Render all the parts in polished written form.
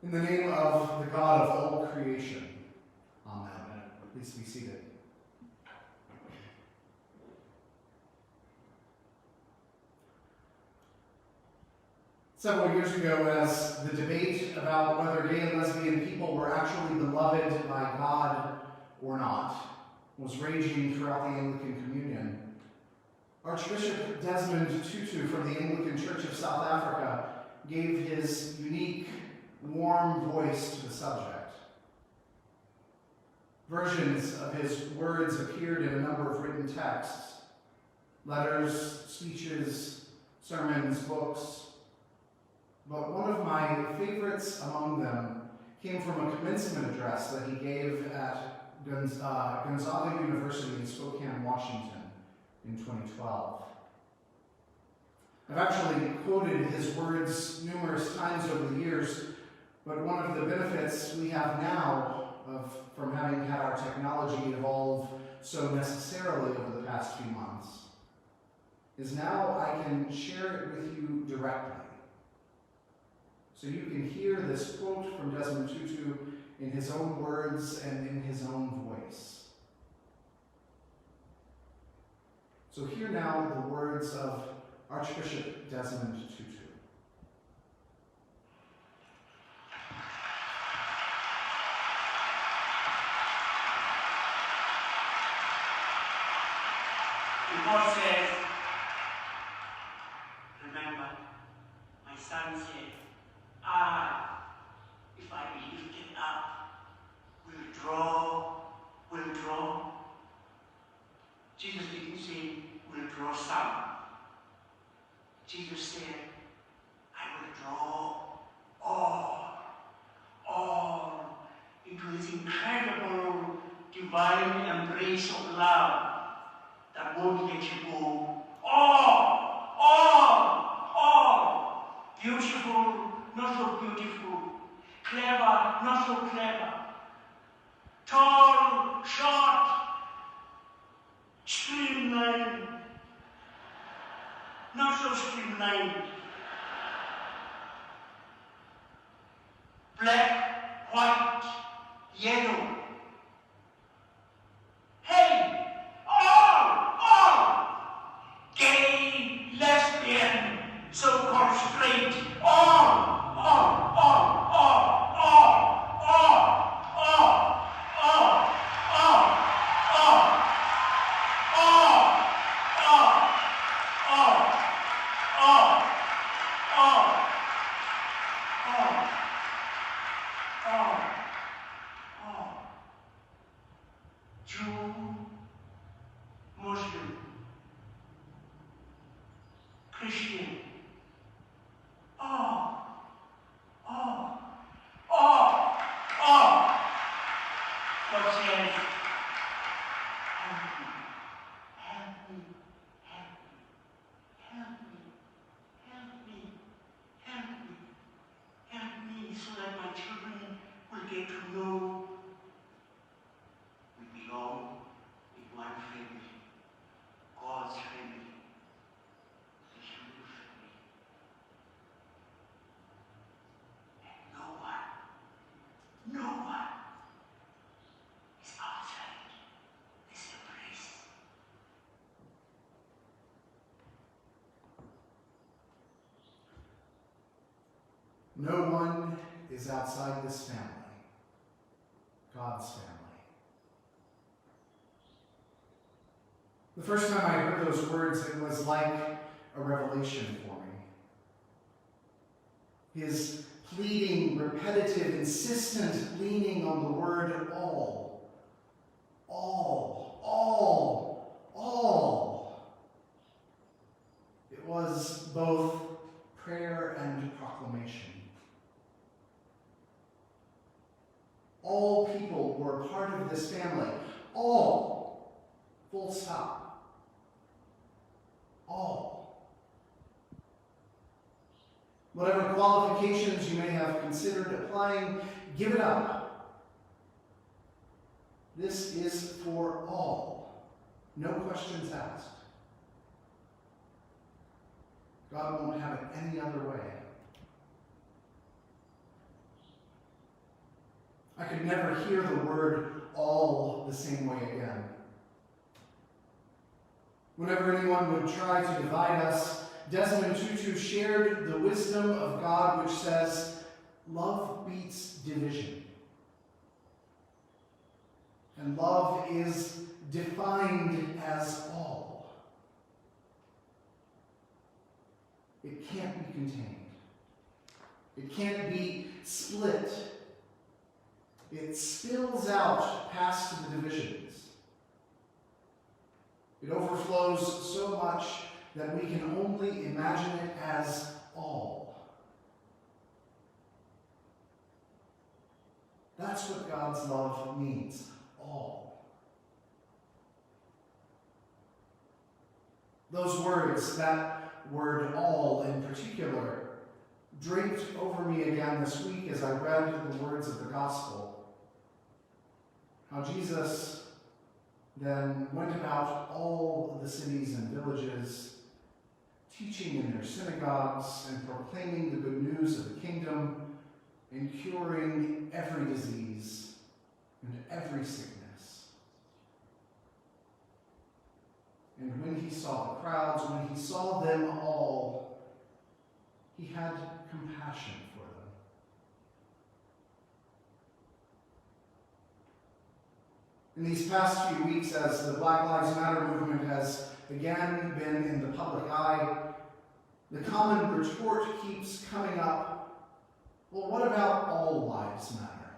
In the name of the God of all creation, amen. Please be seated. Several years ago, as the debate about whether gay and lesbian people were actually beloved by God or not was raging throughout the Anglican Communion, Archbishop Desmond Tutu from the Anglican Church of South Africa gave his unique, warm voice to the subject. Versions of his words appeared in a number of written texts: letters, speeches, sermons, books. But one of my favorites among them came from a commencement address that he gave at Gonzaga University in Spokane, Washington in 2012. I've actually quoted his words numerous times over the years, but one of the benefits we have now from having had our technology evolve so necessarily over the past few months is now I can share it with you directly. So you can hear this quote from Desmond Tutu in his own words and in his own voice. So hear now the words of Archbishop Desmond Tutu. God says, remember, my son said, if I be lifted up, will draw. Jesus didn't say, will draw some. Jesus said, I will draw all into this incredible divine embrace of love that won't let you go. All. Beautiful, not so beautiful. Clever, not so clever. Tall, short, streamlined, not so streamlined. Black, white, yellow. Hey, all. Gay, lesbian, so-called straight, all. Jew, Muslim, Christian, all. God says, help me so that my children will get to know we belong in one family, God's family, the human family. And no one is outside this embrace. No one is outside this family, God's family. The first time I heard those words, it was like a revelation for me. His pleading, repetitive, insistent leaning on the word all. It was both prayer and proclamation. All people were a part of this family. All. Full stop. All. Whatever qualifications you may have considered applying, give it up. This is for all. No questions asked. God won't have it any other way. I could never hear the word all the same way again. Whenever anyone would try to divide us, Desmond Tutu shared the wisdom of God, which says, love beats division. And love is defined as all. It can't be contained. It can't be split. It spills out past the divisions. It overflows so much that we can only imagine it as all. That's what God's love means, all. Those words, that word all in particular, draped over me again this week as I read the words of the gospel. How Jesus then went about all the cities and villages, teaching in their synagogues and proclaiming the good news of the kingdom and curing every disease and every sickness. And when he saw the crowds, when he saw them all, he had compassion for them. In these past few weeks, as the Black Lives Matter movement has again been in the public eye, the common retort keeps coming up, well, what about all lives matter?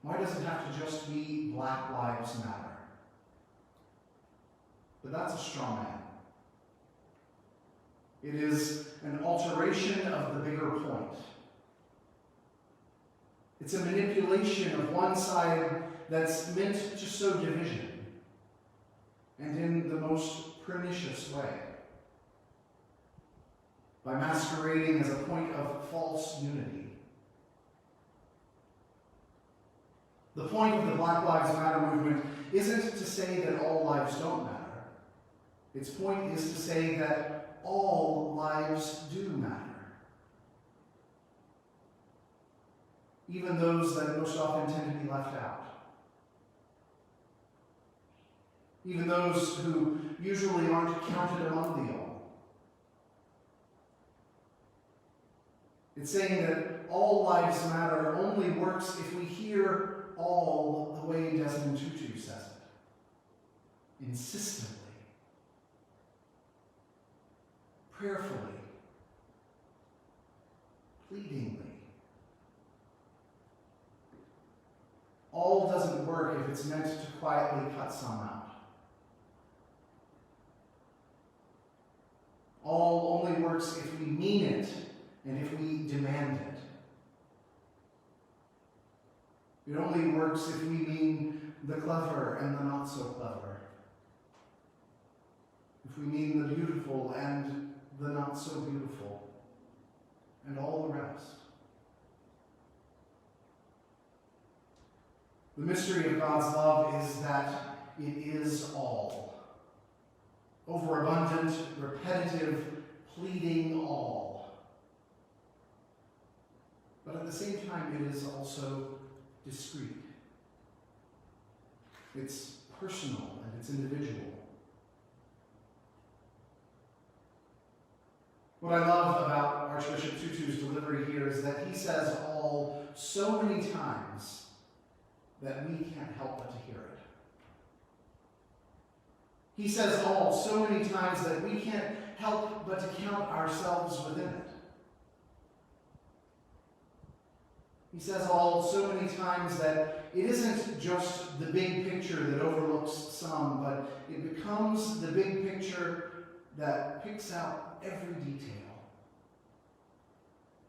Why does it have to just be Black Lives Matter? But that's a straw man. It is an alteration of the bigger point. It's a manipulation of one side that's meant to sow division, and in the most pernicious way, by masquerading as a point of false unity. The point of the Black Lives Matter movement isn't to say that all lives don't matter. Its point is to say that all lives do matter. Even those that most often tend to be left out. Even those who usually aren't counted among the all. It's saying that all lives matter only works if we hear all the way Desmond Tutu says it. Insistently. Prayerfully. Pleadingly. All doesn't work if it's meant to quietly cut some out. All only works if we mean it and if we demand it. It only works if we mean the clever and the not so clever. If we mean the beautiful and the not so beautiful, and all the rest. The mystery of God's love is that it is all. Overabundant, repetitive, pleading all. But at the same time, it is also discreet. It's personal and it's individual. What I love about Archbishop Tutu's delivery here is that he says all so many times that we can't help but to hear it. He says all so many times that we can't help but to count ourselves within it. He says all so many times that it isn't just the big picture that overlooks some, but it becomes the big picture that picks out every detail,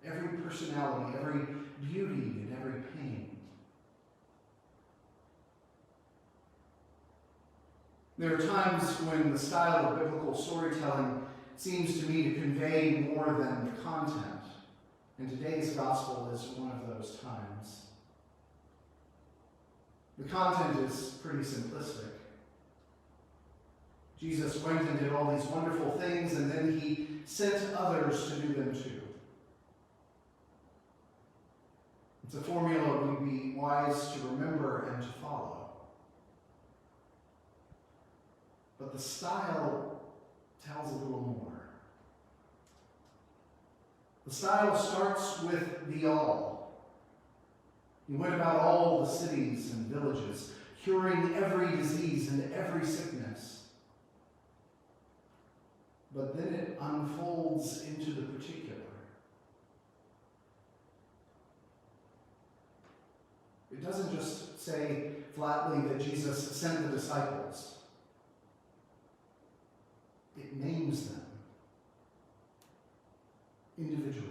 every personality, every beauty, and every pain. There are times when the style of biblical storytelling seems to me to convey more than the content, and today's gospel is one of those times. The content is pretty simplistic. Jesus went and did all these wonderful things, and then he sent others to do them too. It's a formula we'd be wise to remember and to follow. But the style tells a little more. The style starts with the all. He went about all the cities and villages, curing every disease and every sickness. But then it unfolds into the particular. It doesn't just say flatly that Jesus sent the disciples. It names them individually.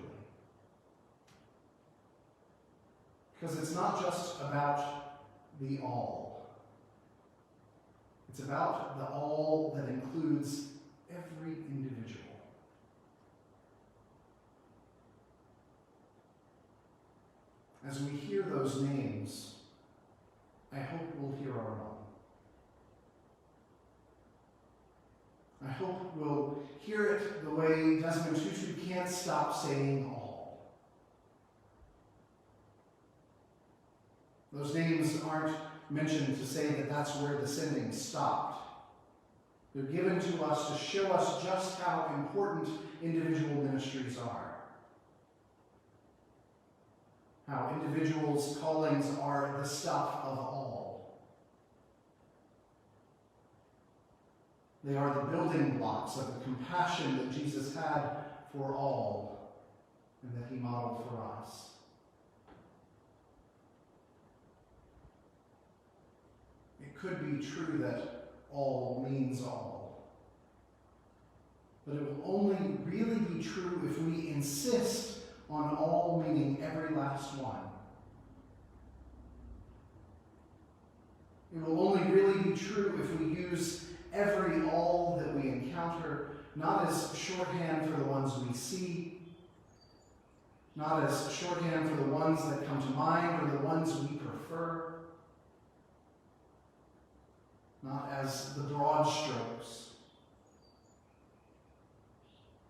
Because it's not just about the all. It's about the all that includes every individual. As we hear those names, I hope we'll hear our own. I hope we'll hear it the way Desmond Tutu can't stop saying all. Those names aren't mentioned to say that that's where the sending stopped. They're given to us to show us just how important individual ministries are. How individuals' callings are the stuff of all. They are the building blocks of the compassion that Jesus had for all and that he modeled for us. It could be true that all means all. But it will only really be true if we insist on all meaning every last one. It will only really be true if we use every all that we encounter, not as shorthand for the ones we see, not as shorthand for the ones that come to mind or the ones we prefer, not as the broad strokes,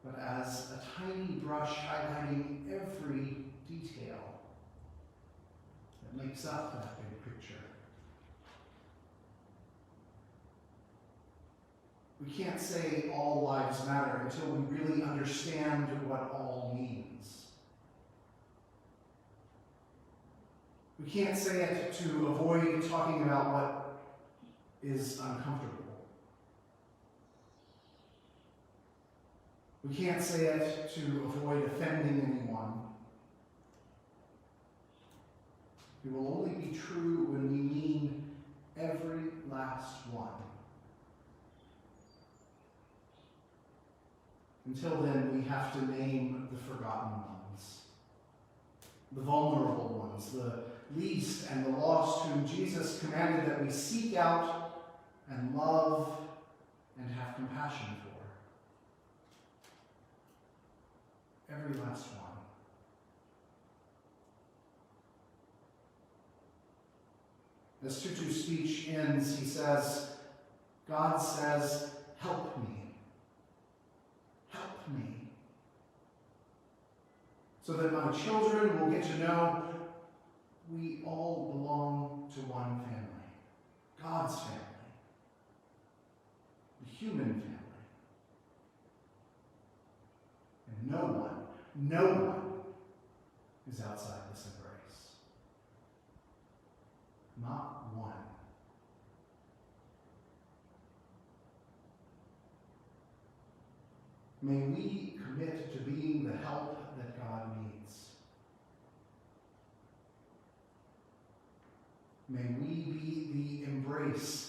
but as a tiny brush highlighting every detail that makes up that big picture. We can't say all lives matter until we really understand what all means. We can't say it to avoid talking about what is uncomfortable. We can't say it to avoid offending anyone. It will only be true when we mean every last one. Until then, we have to name the forgotten ones, the vulnerable ones, the least and the lost, whom Jesus commanded that we seek out and love and have compassion for. Every last one. As Tutu's speech ends, he says, God says, help me. Help me. So that my children will get to know we all belong to one family. God's family. The human family. And no one is outside this embrace. Not one. May we commit to being the help that God needs. May we be the embrace